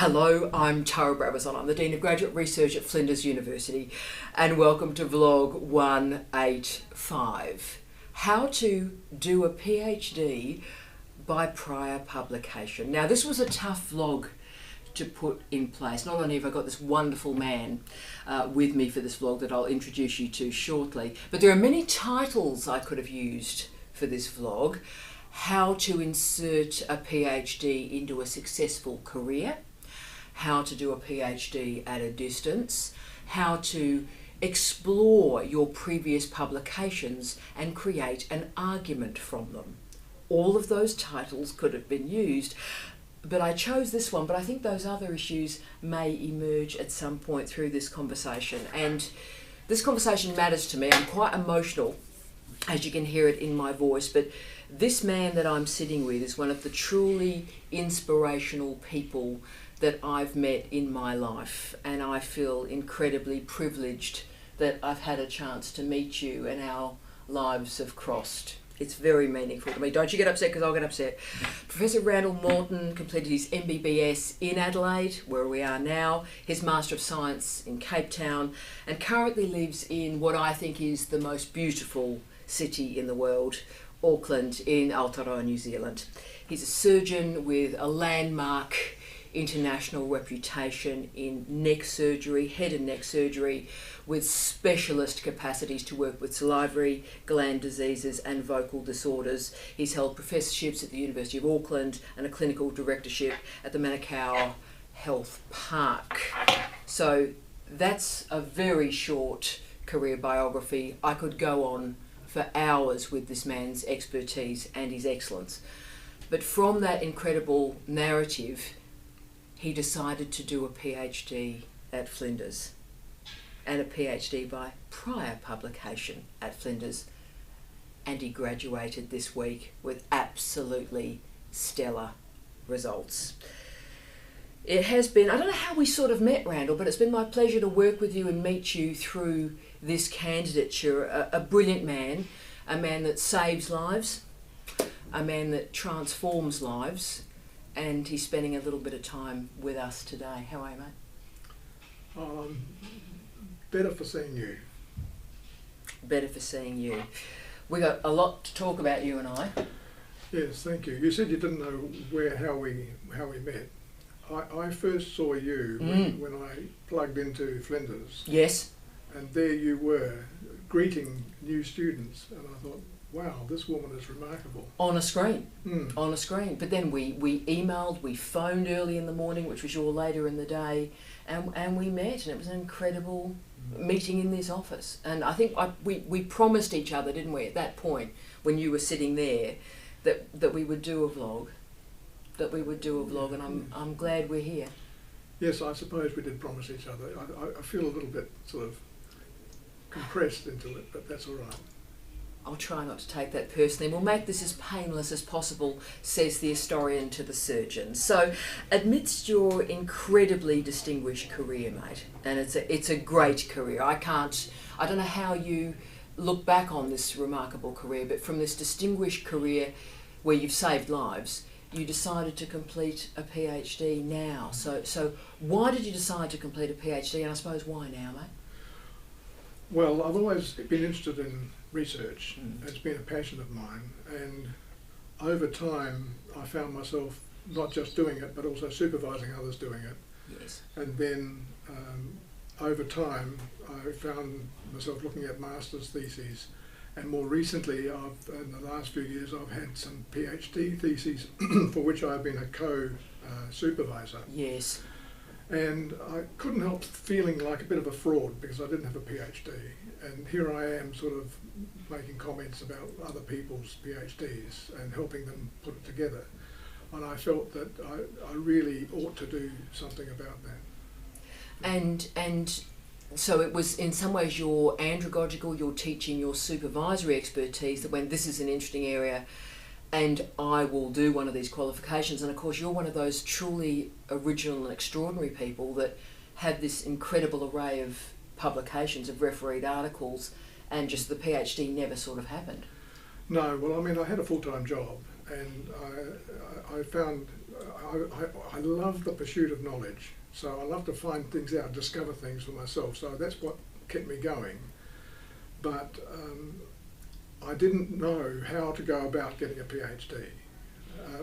Hello, I'm Tara Brabazon. I'm the Dean of Graduate Research at Flinders University, and welcome to vlog 185. How to do a PhD by prior publication. Now, this was a tough vlog to put in place. Not only have I got this wonderful man with me for this vlog that I'll introduce you to shortly, but there are many titles I could have used for this vlog. How to insert a PhD into a successful career, how to do a PhD at a distance, how to explore your previous publications and create an argument from them. All of those titles could have been used, but I chose this one, but I think those other issues may emerge at some point through this conversation. And this conversation matters to me. I'm quite emotional, as you can hear it in my voice, but this man that I'm sitting with is one of the truly inspirational people that I've met in my life, and I feel incredibly privileged that I've had a chance to meet you and our lives have crossed. It's very meaningful to me. Don't you get upset, because I'll get upset. Professor Randall Morton completed his MBBS in Adelaide, where we are now, his Master of Science in Cape Town, and currently lives in what I think is the most beautiful city in the world, Auckland in Aotearoa, New Zealand. He's a surgeon with a landmark international reputation in neck surgery, head and neck surgery, with specialist capacities to work with salivary gland diseases and vocal disorders. He's held professorships at the University of Auckland and a clinical directorship at the Manukau Health Park. So that's a very short career biography. I could go on for hours with this man's expertise and his excellence. But from that incredible narrative, he decided to do a PhD at Flinders, and a PhD by prior publication at Flinders, and he graduated this week with absolutely stellar results. It has been, I don't know how we sort of met, Randall, but it's been my pleasure to work with you and meet you through this candidature. A brilliant man, a man that saves lives, a man that transforms lives, and he's spending a little bit of time with us today. How are you, mate? Better for seeing you. Better for seeing you. We got a lot to talk about, you and I. Yes, thank you. You said you didn't know how we met. I first saw you when I plugged into Flinders. Yes. And there you were, greeting new students, and I thought, wow, this woman is remarkable. On a screen. On a screen. But then we emailed, we phoned early in the morning, which was your later in the day, and we met, and it was an incredible meeting in this office. And I think we promised each other, didn't we, at that point, when you were sitting there, that we would do a vlog. And I'm glad we're here. Yes, I suppose we did promise each other. I feel a little bit sort of compressed into it, but that's all right. I'll try not to take that personally. We'll make this as painless as possible, says the historian to the surgeon. So, amidst your incredibly distinguished career, mate, and it's a great career. I don't know how you look back on this remarkable career, but from this distinguished career where you've saved lives, you decided to complete a PhD now. So why did you decide to complete a PhD, and I suppose why now, mate? Well, I've always been interested in research. It's been a passion of mine, and over time I found myself not just doing it but also supervising others doing it. Yes. And then over time I found myself looking at master's theses, and more recently in the last few years I've had some PhD theses for which I've been a co-supervisor. Yes. And I couldn't help feeling like a bit of a fraud because I didn't have a PhD. And here I am sort of making comments about other people's PhDs and helping them put it together. And I felt that I really ought to do something about that. And so it was in some ways your andragogical, your teaching, your supervisory expertise that went, this is an interesting area, and I will do one of these qualifications. And of course you're one of those truly original and extraordinary people that have this incredible array of publications, of refereed articles, and just the PhD never sort of happened. No, well, I mean, I had a full-time job, and I found I love the pursuit of knowledge. So I love to find things out, discover things for myself. So that's what kept me going. But I didn't know how to go about getting a PhD.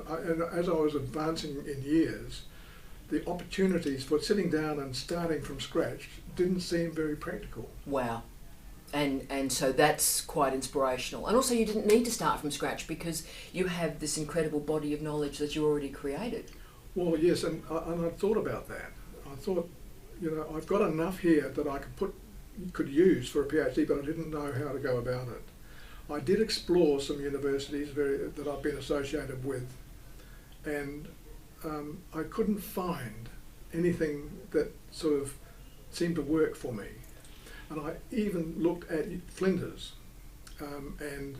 And as I was advancing in years, the opportunities for sitting down and starting from scratch didn't seem very practical. Wow. And so that's quite inspirational. And also you didn't need to start from scratch because you have this incredible body of knowledge that you already created. Well, yes, and I thought about that. I thought, I've got enough here that I could use for a PhD, but I didn't know how to go about it. I did explore some universities that I've been associated with, and I couldn't find anything that sort of seemed to work for me. And I even looked at Flinders, and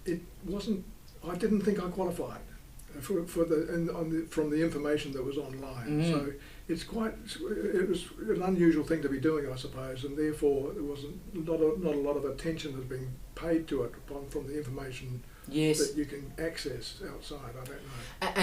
it wasn't. I didn't think I qualified from the information that was online. So it was an unusual thing to be doing, I suppose, and therefore there wasn't not a lot of attention has been paid to it from the information that you can access outside. I don't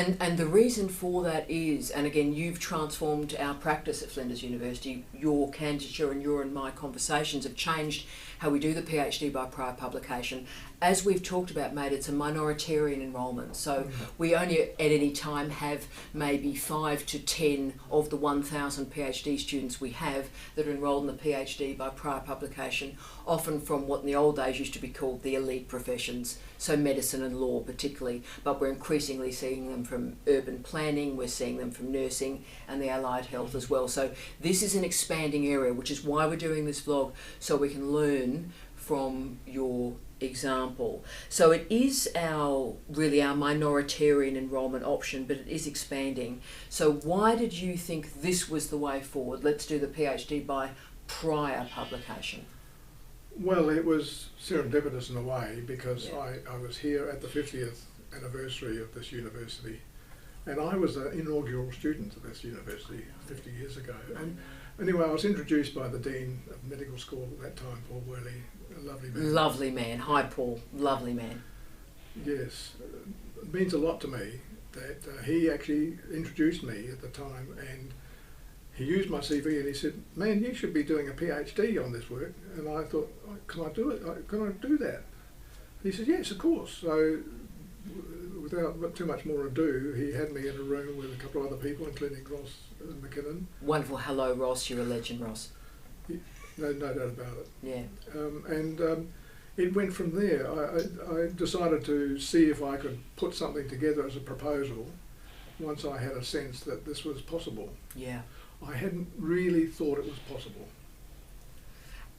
know. And the reason for that is, and again, you've transformed our practice at Flinders University. Your candidature and your and my conversations have changed how we do the PhD by prior publication. As we've talked about, mate, it's a minoritarian enrolment. So we only at any time have maybe 5 to 10 of the 1,000 PhD students we have that are enrolled in the PhD by prior publication, often from what in the old days used to be called the elite professions, so medicine and law particularly, but we're increasingly seeing them from urban planning, we're seeing them from nursing and the allied health as well. So this is an expanding area, which is why we're doing this vlog, so we can learn from your example. So it is our minoritarian enrolment option, but it is expanding. So why did you think this was the way forward? Let's do the PhD by prior publication. Well, it was serendipitous in a way because I was here at the 50th anniversary of this university, and I was an inaugural student of this university 50 years ago. And anyway, I was introduced by the Dean of Medical School at that time, Paul Worley, a lovely man. Lovely man. Hi, Paul. Lovely man. Yes. It means a lot to me that he actually introduced me at the time, and he used my CV and he said, "Man, you should be doing a PhD on this work." And I thought, "Can I do it? Can I do that?" He said, "Yes, of course." So without too much more ado, he had me in a room with a couple of other people, including Ross McKinnon. Wonderful. Hello, Ross. You're a legend, Ross. No doubt about it. Yeah. It went from there. I decided to see if I could put something together as a proposal once I had a sense that this was possible. Yeah. I hadn't really thought it was possible.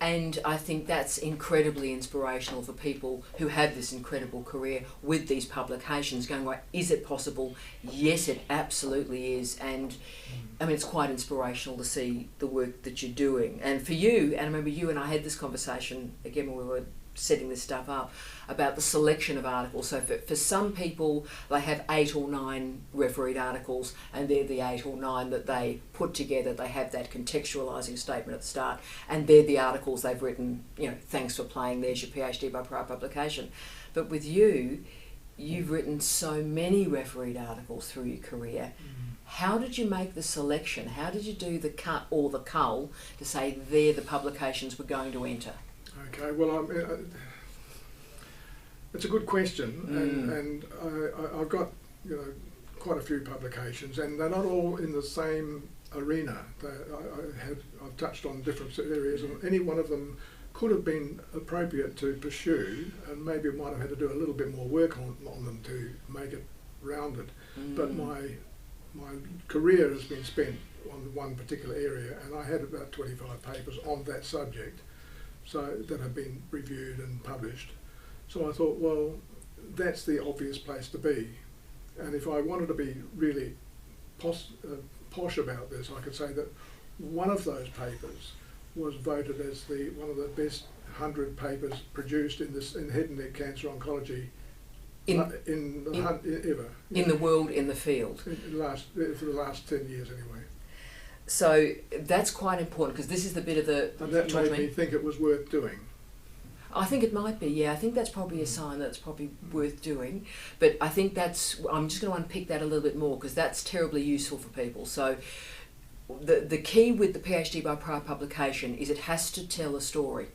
And I think that's incredibly inspirational for people who have this incredible career with these publications going, right, is it possible? Yes, it absolutely is. And I mean, it's quite inspirational to see the work that you're doing. And for you, and I remember you and I had this conversation again when we were setting this stuff up about the selection of articles. So for some people, they have 8 or 9 refereed articles, and they're the 8 or 9 that they put together. They have that contextualising statement at the start, and they're the articles they've written, thanks for playing, there's your PhD by prior publication. But with you, you've written so many refereed articles through your career. How did you make the selection? How did you do the cut or the cull to say they're the publications we're going to enter? Okay, well, it's a good question, and I've got quite a few publications, and they're not all in the same arena. I've touched on different areas, and any one of them could have been appropriate to pursue, and maybe I might have had to do a little bit more work on them to make it rounded. But my career has been spent on one particular area, and I had about 25 papers on that subject, so that have been reviewed and published. So I thought, well, that's the obvious place to be. And if I wanted to be really posh about this, I could say that one of those papers was voted as one of the best 100 papers produced in head and neck cancer oncology ever. In the world, in the field. For the last 10 years anyway. So that's quite important, because this is the bit of the... And that made me think it was worth doing. I think it might be, yeah. I think that's probably a sign that it's probably worth doing. But I think I'm just going to unpick that a little bit more because that's terribly useful for people. So the key with the PhD by prior publication is it has to tell a story.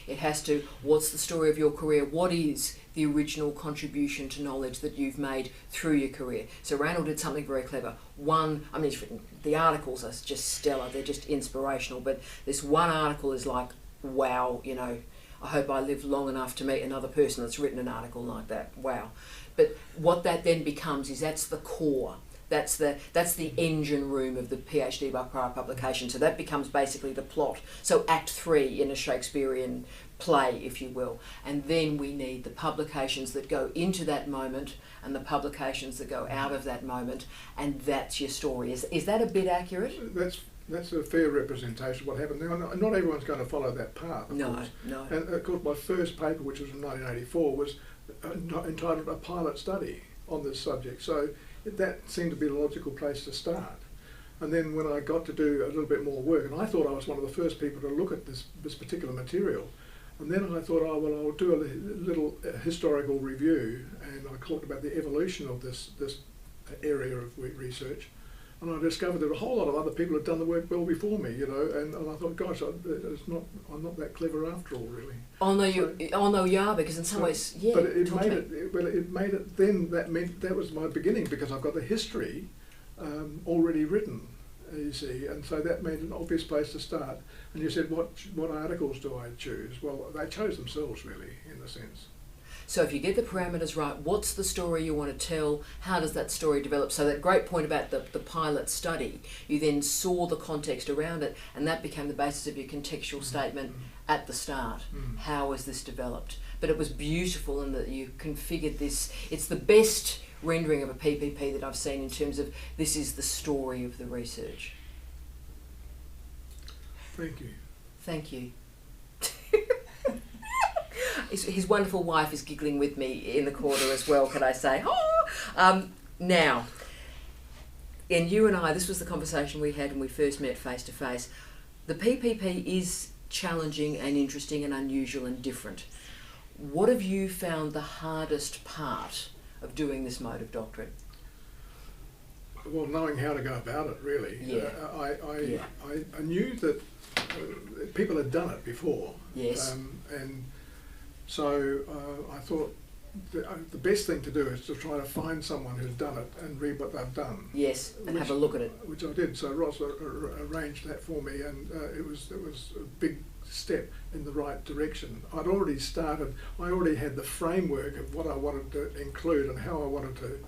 It has to, what's the story of your career? What is the original contribution to knowledge that you've made through your career? So Randall did something very clever. The articles are just stellar, they're just inspirational, but this one article is like, wow, I hope I live long enough to meet another person that's written an article like that. Wow. But what that then becomes is that's the core. That's the engine room of the PhD by prior publication. So that becomes basically the plot. So Act 3 in a Shakespearean play, if you will. And then we need the publications that go into that moment and the publications that go out of that moment, and that's your story. Is that a bit accurate? That's a fair representation of what happened. Now, not everyone's going to follow that path, of course. No. And of course, my first paper, which was in 1984, was entitled A Pilot Study on this subject. So that seemed to be a logical place to start. And then when I got to do a little bit more work, and I thought I was one of the first people to look at this particular material, and then I thought, I'll do a little historical review, and I talked about the evolution of this area of research. And I discovered that a whole lot of other people had done the work well before me, and I thought, gosh, I'm not that clever after all, really. Oh no, you are, because in some ways, yeah. But it made it. Then that meant that was my beginning, because I've got the history already written, you see, and so that made an obvious place to start. And you said, what articles do I choose? Well, they chose themselves, really, in a sense. So if you get the parameters right, what's the story you want to tell? How does that story develop? So that great point about the pilot study, you then saw the context around it, and that became the basis of your contextual statement at the start. How was this developed? But it was beautiful in that you configured this. It's the best rendering of a PPP that I've seen in terms of this is the story of the research. Thank you. Thank you. His wonderful wife is giggling with me in the corner as well, can I say? Oh! Now, and you and I, this was the conversation we had when we first met face to face. The PPP is challenging and interesting and unusual and different. What have you found the hardest part of doing this mode of doctorate? Well, knowing how to go about it, really. Yeah. I knew that people had done it before. Yes. And so I thought the best thing to do is to try to find someone who's done it and read what they've done. Yes, and have a look at it. Which I did. So Ross arranged that for me, and it was a big step in the right direction. I already had the framework of what I wanted to include and how I wanted to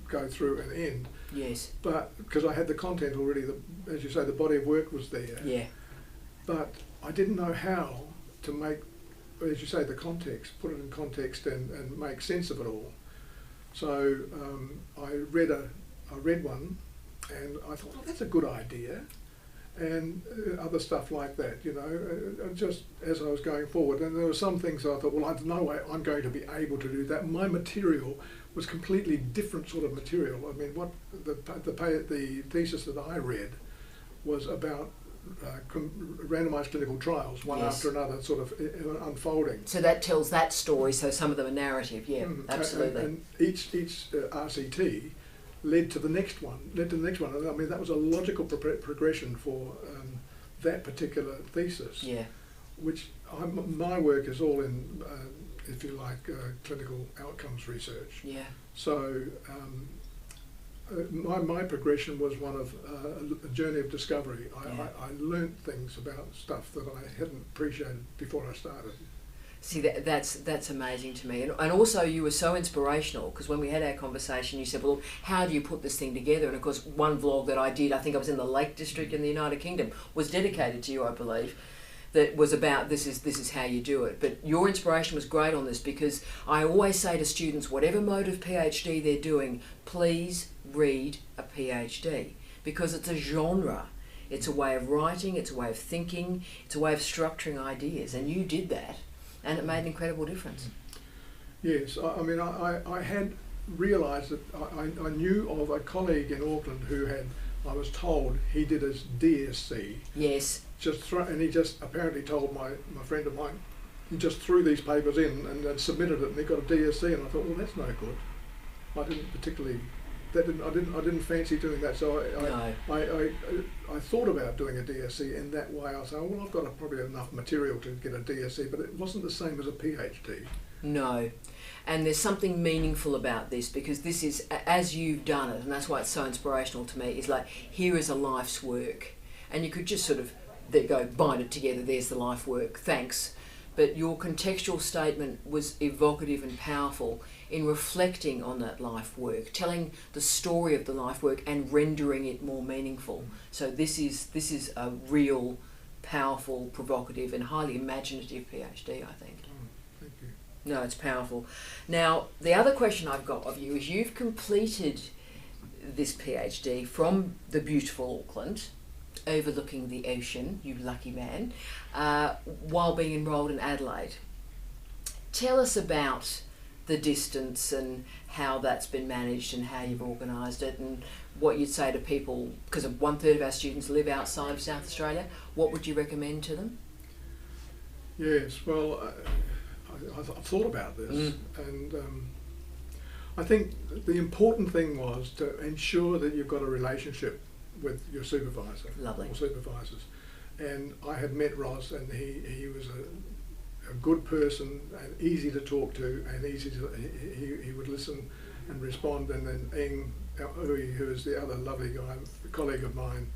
go through and end. Yes. But because I had the content already, as you say, the body of work was there. Yeah. But I didn't know how to make, as you say, the context, put it in context and make sense of it all. So I read one, and I thought, that's a good idea, and other stuff like that, just as I was going forward. And there were some things I thought, well, there's no way I'm going to be able to do that. My material was completely different sort of material. I mean, what the thesis that I read was about randomised clinical trials, one Yes. after another, sort of unfolding. So that tells that story, so some of them are narrative, yeah, absolutely. And each RCT led to the next one, And I mean, that was a logical progression for that particular thesis. Yeah. Which my work is all in, if you like, clinical outcomes research. Yeah. So my progression was one of a journey of discovery. I learnt things about stuff that I hadn't appreciated before I started. See, that's amazing to me. And also you were so inspirational, because when we had our conversation you said, well, how do you put this thing together? And of course one vlog that I did, I think I was in the Lake District in the United Kingdom, was dedicated to you, I believe, that was about this is how you do it. But your inspiration was great on this, because I always say to students, whatever mode of PhD they're doing, please read a PhD, because it's a genre. It's a way of writing, it's a way of thinking, it's a way of structuring ideas, and you did that. And it made an incredible difference. Yes, I mean, I had realised that I knew of a colleague in Auckland who I was told he did his DSc. Yes. And he just apparently told my friend of mine, he just threw these papers in and then submitted it, and he got a DSc, and I thought, well, that's no good. I didn't particularly, I didn't fancy doing that. So I thought about doing a DSc in that way. I said, oh, well, I've got probably enough material to get a DSc, but it wasn't the same as a PhD. No. And there's something meaningful about this, because this is, as you've done it, and that's why it's so inspirational to me, is like, here is a life's work. And you could just sort of, there you go, bind it together, there's the life work, thanks. But your contextual statement was evocative and powerful in reflecting on that life work, telling the story of the life work and rendering it more meaningful. So this is a real, powerful, provocative and highly imaginative PhD, I think. Thank you. No, it's powerful. Now, the other question I've got of you is, you've completed this PhD from the beautiful Auckland, overlooking the ocean, you lucky man, while being enrolled in Adelaide. Tell us about the distance and how that's been managed and how you've organised it, and what you'd say to people, because 1/3 of our students live outside of South Australia. What would you recommend to them? Yes, well, I've thought about this, and I think the important thing was to ensure that you've got a relationship with your supervisor. Lovely. Or supervisors. And I had met Ross, and he was a good person and easy to talk to, and he would listen and respond. And then Ing, who is the other lovely guy, a colleague of mine,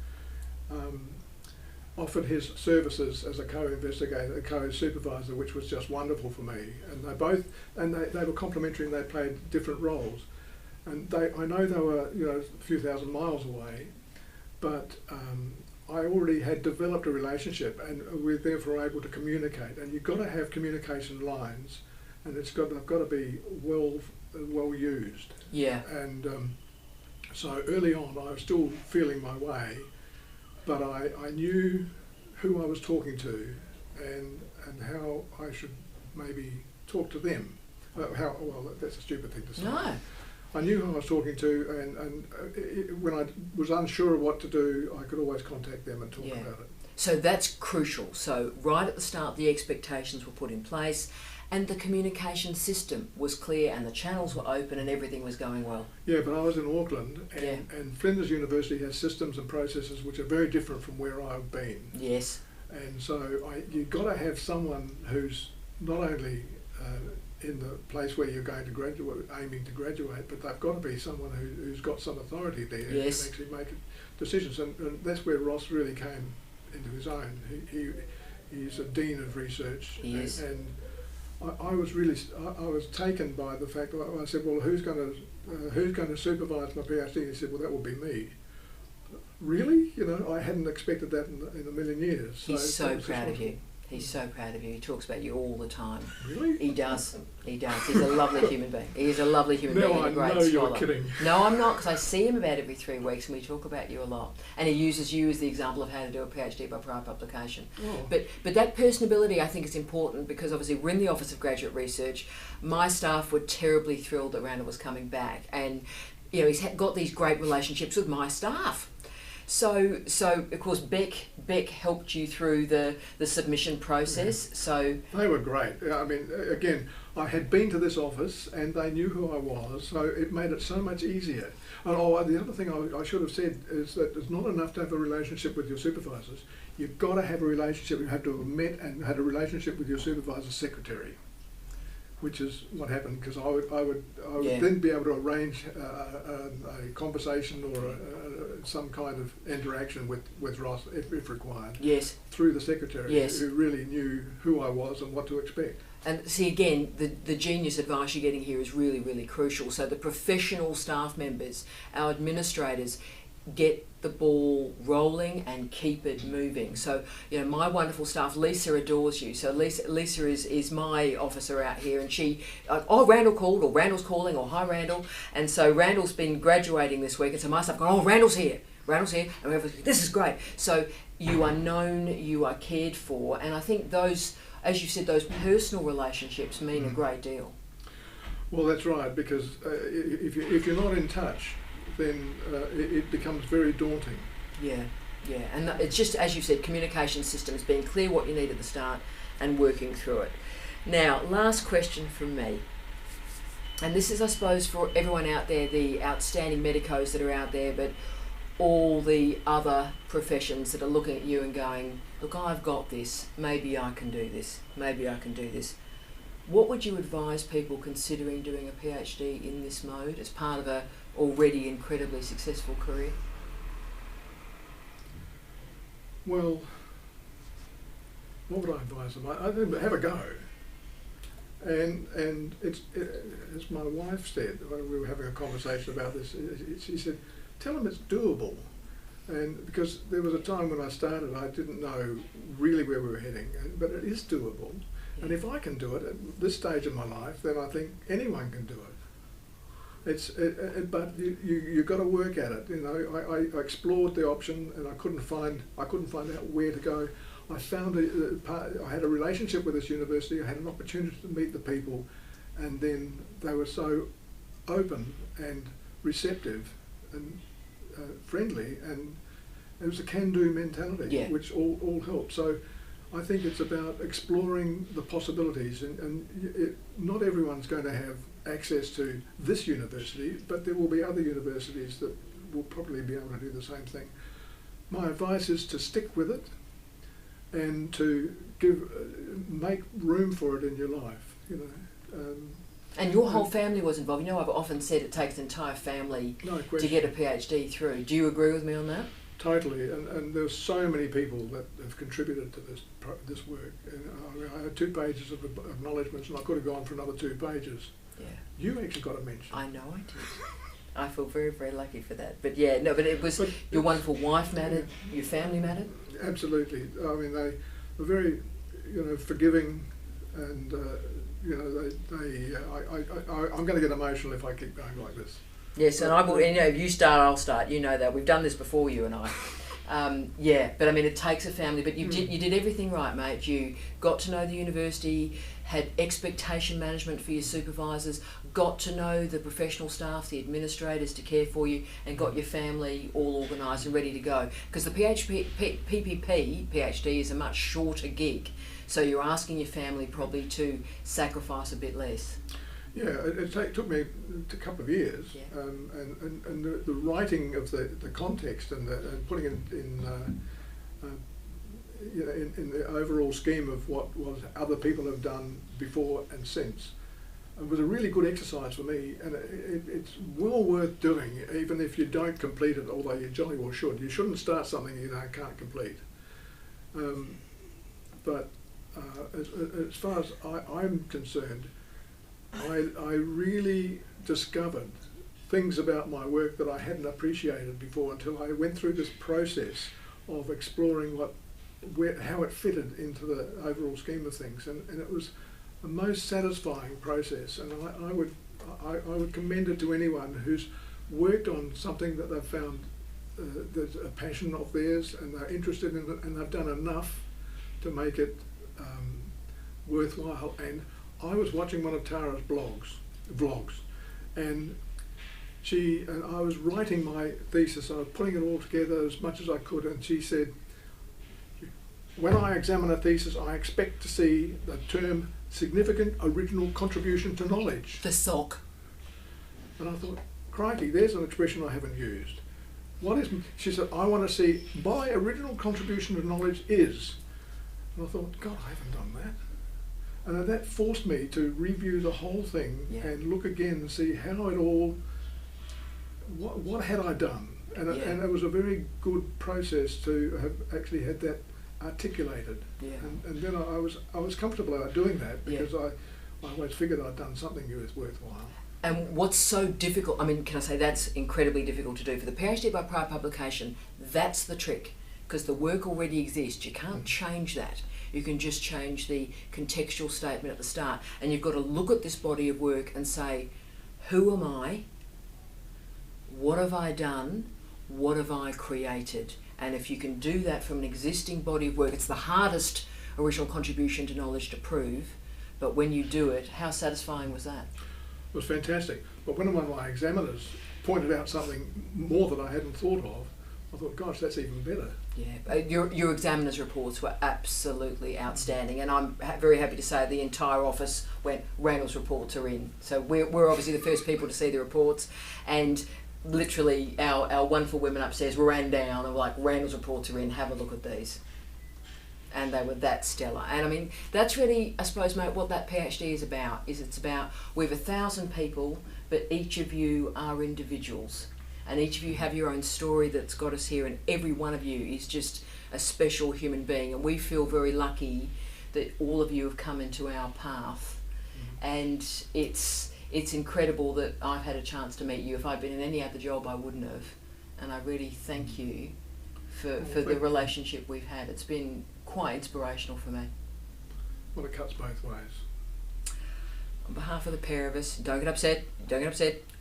offered his services as a co-investigator, a co-supervisor, which was just wonderful for me. And they were complementary, and they played different roles. And I know they were, a few thousand miles away, but I already had developed a relationship, and we're therefore able to communicate. And you've got to have communication lines, and they've got to be well used. Yeah. And so early on, I was still feeling my way, but I knew who I was talking to, and how I should maybe talk to them. That's a stupid thing to say. No. I knew who I was talking to, and when I was unsure of what to do, I could always contact them and talk about it. So that's crucial. So right at the start, the expectations were put in place, and the communication system was clear, and the channels were open, and everything was going well. Yeah, but I was in Auckland, and Flinders University has systems and processes which are very different from where I've been. Yes. And so you've got to have someone who's not only in the place where you're going to graduate, aiming to graduate, but they've got to be someone who's got some authority there who can actually make decisions. And that's where Ross really came into his own. He's a dean of research, and I was taken by the fact that I said, well, who's going to supervise my PhD? And he said, well, that will be me. Really? I hadn't expected that in a million years. He's so proud of you. He's so proud of you. He talks about you all the time. Really? He does. He's a lovely human being. He is a lovely human being and a great scholar. You're kidding. No, I'm not, because I see him about every 3 weeks, and we talk about you a lot. And he uses you as the example of how to do a PhD by prior publication. Oh. But that personability, I think, is important, because obviously we're in the Office of Graduate Research. My staff were terribly thrilled that Randall was coming back, and he's got these great relationships with my staff. So of course Beck helped you through the submission process. Yeah. So they were great. I mean, again, I had been to this office, and they knew who I was, so it made it so much easier. And the other thing I should have said is that it's not enough to have a relationship with your supervisors. You've got to have a relationship. You have to have met and had a relationship with your supervisor's secretary, which is what happened, because I would then be able to arrange a conversation or some kind of interaction with Ross if required. Yes. Through the secretary, yes, who really knew who I was and what to expect. And see, again, the genius advice you're getting here is really, really crucial. So the professional staff members, our administrators, get the ball rolling and keep it moving. So, my wonderful staff, Lisa adores you. So Lisa is my officer out here, and she, Randall called, or Randall's calling, or hi Randall. And so Randall's been graduating this week, and so my staff going, Randall's here, and this is great. So you are known, you are cared for, and I think those, as you said, those personal relationships mean a great deal. Well, that's right, because if you're not in touch, then it becomes very daunting. Yeah, and it's just, as you said, communication systems, being clear what you need at the start and working through it. Now, last question from me. And this is, I suppose, for everyone out there, the outstanding medicos that are out there, but all the other professions that are looking at you and going, look, I've got this, maybe I can do this, maybe I can do this. What would you advise people considering doing a PhD in this mode as part of a already incredibly successful career? Well, what would I advise them? I think have a go. And it's as my wife said when we were having a conversation about this, she said, tell them it's doable. And because there was a time when I started, I didn't know really where we were heading, but it is doable. Yeah. And if I can do it at this stage of my life, then I think anyone can do it. But you got to work at it. You know, I explored the option, and I couldn't find out where to go. I found I had a relationship with this university. I had an opportunity to meet the people, and then they were so open and receptive and friendly, and it was a can-do mentality, yeah. which all helped. So I think it's about exploring the possibilities, and not everyone's going to have access to this university, but there will be other universities that will probably be able to do the same thing. My advice is to stick with it and to make room for it in your life, you know. And your whole family was involved. You know, I've often said it takes an entire family to get a PhD through. Do you agree with me on that? Totally, and there's so many people that have contributed to this work. And I had 2 pages of acknowledgements, and I could have gone for another 2 pages. Yeah. You actually got a mention. I know I did. I feel very, very lucky for that. But yeah, no, but it was your wonderful wife mattered, your family mattered. Absolutely. I mean, they were very, forgiving, and I'm going to get emotional if I keep going like this. Yes, and I will. And, if you start, I'll start. You know that we've done this before, you and I. But I mean, it takes a family. But you did everything right, mate. You got to know the university, had expectation management for your supervisors, got to know the professional staff, the administrators to care for you, and got your family all organised and ready to go. Because the PhD is a much shorter gig, so you're asking your family probably to sacrifice a bit less. Yeah, it took me a couple of years, yeah. And the writing of the context and putting it in the overall scheme of what other people have done before and since. It was a really good exercise for me, and it's well worth doing, even if you don't complete it, although you jolly well should. You shouldn't start something you can't complete. But as far as I'm concerned, I really discovered things about my work that I hadn't appreciated before until I went through this process of exploring how it fitted into the overall scheme of things, and it was the most satisfying process. And I would commend it to anyone who's worked on something that they've found there's a passion of theirs, and they're interested in it, and they've done enough to make it worthwhile. And I was watching one of Tara's vlogs, and I was writing my thesis. I was putting it all together as much as I could, and she said, when I examine a thesis, I expect to see the term significant original contribution to knowledge. The SOC. And I thought, crikey, there's an expression I haven't used. She said, I want to see my original contribution to knowledge is. And I thought, God, I haven't done that. And that forced me to review the whole thing, yeah. And look again and see how it all, what had I done? And it was a very good process to have actually had that articulated. Yeah. And then I was comfortable about doing that, because I always figured I'd done something that was worthwhile. And what's so difficult, I mean, can I say that's incredibly difficult to do. For the PhD by prior publication, that's the trick, because the work already exists. You can't change that. You can just change the contextual statement at the start. And you've got to look at this body of work and say, who am I? What have I done? What have I created? And if you can do that from an existing body of work, it's the hardest original contribution to knowledge to prove. But when you do it, how satisfying was that? It was fantastic. But when one of my examiners pointed out something more that I hadn't thought of, I thought, gosh, that's even better. Yeah, your examiner's reports were absolutely outstanding, and I'm very happy to say the entire office went, Randall's reports are in. So we're obviously the first people to see the reports, and literally our wonderful women upstairs ran down and were like, Randall's reports are in, have a look at these. And they were that stellar. And I mean, that's really, I suppose, mate, what that PhD is about. It's about, we have 1,000 people, but each of you are individuals. And each of you have your own story that's got us here, and every one of you is just a special human being. And we feel very lucky that all of you have come into our path. And it's incredible that I've had a chance to meet you. If I'd been in any other job, I wouldn't have. And I really thank you for the relationship we've had. It's been quite inspirational for me. Well, it cuts both ways. On behalf of the pair of us, don't get upset,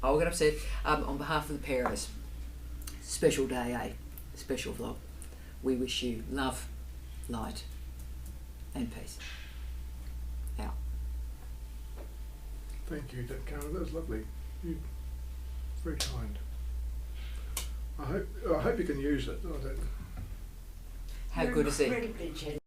I'll get upset. On behalf of the pair of us, special day, eh? Special vlog. We wish you love, light, and peace. Out. Thank you, Karen. That was lovely. You very kind. I hope you can use it. I don't. How good is it? Incredibly generous.